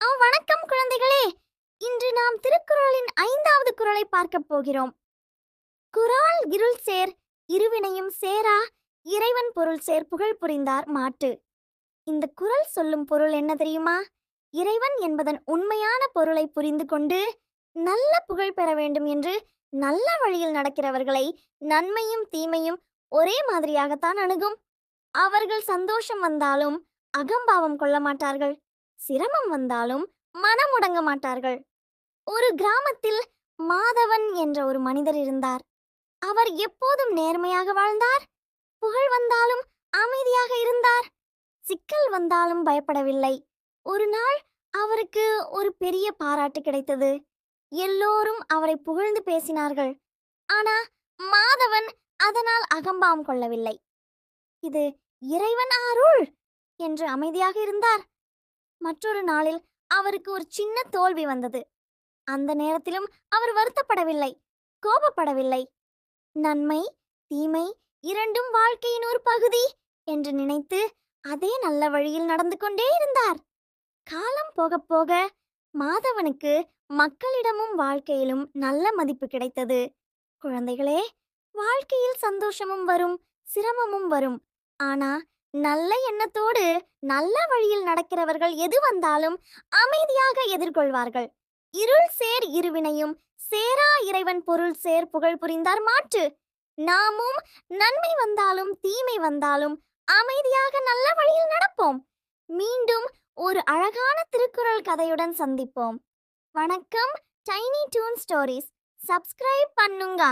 வணக்கம் குழந்தைகளே. இன்று நாம் திருக்குறளின் 5வது குறளை பார்க்கப் போகிறோம். குறால் இருள் சேர் இருவினையும் சேரா இறைவன் பொருள் சேர் புகழ் புரிந்தார் மாட்டு. இந்த குறள் சொல்லும் பொருள் என்ன தெரியுமா? இறைவன் என்பதன் உண்மையான பொருளை புரிந்து கொண்டு நல்ல புகழ் பெற வேண்டும் என்று நல்ல வழியில் நடக்கிறவர்களை நன்மையும் தீமையும் ஒரே மாதிரியாகத்தான் அணுகும். அவர்கள் சந்தோஷம் வந்தாலும் அகம்பாவம் கொள்ள மாட்டார்கள், சிரமம் வந்தாலும் மனமுடங்க மாட்டார்கள். ஒரு கிராமத்தில் மாதவன் என்ற ஒரு மனிதர் இருந்தார். அவர் எப்போதும் நேர்மையாக வாழ்ந்தார். புகழ் வந்தாலும் அமைதியாக இருந்தார். சிக்கல் வந்தாலும் பயப்படவில்லை. ஒரு நாள் அவருக்கு ஒரு பெரிய பாராட்டு கிடைத்தது. எல்லோரும் அவரை புகழ்ந்து பேசினார்கள். ஆனா மாதவன் அதனால் அகம்பாவம் கொள்ளவில்லை. இது இறைவன் அருள் என்று அமைதியாக இருந்தார். மற்றொரு நாளில் அவருக்கு ஒரு சின்ன தோல்வி வந்தது. அந்த நேரத்திலும் அவர் வருத்தப்படவில்லை, கோபப்படவில்லை. நன்மை தீமை இரண்டும் வாழ்க்கையின் ஒரு பகுதி என்று நினைத்து அதே நல்ல வழியில் நடந்து கொண்டே இருந்தார். காலம் போக போக மாதவனுக்கு மக்களிடமும் வாழ்க்கையிலும் நல்ல மதிப்பு கிடைத்தது. குழந்தைகளே, வாழ்க்கையில் சந்தோஷமும் வரும், சிரமமும் வரும். ஆனா நல்ல எண்ணத்தோடு நல்ல வழியில் நடக்கிறவர்கள் எது வந்தாலும் அமைதியாக எதிர்கொள்வார்கள். இருள் சேர் இருவினையும் சேரா இறைவன் பொருள் சேர் புகழ் புரிந்தார் மாட்டு. நாமும் நன்மை வந்தாலும் தீமை வந்தாலும் அமைதியாக நல்ல வழியில் நடப்போம். மீண்டும் ஒரு அழகான திருக்குறள் கதையுடன் சந்திப்போம். வணக்கம். டைனி டூன் ஸ்டோரிஸ் சப்ஸ்கிரைப் பண்ணுங்க.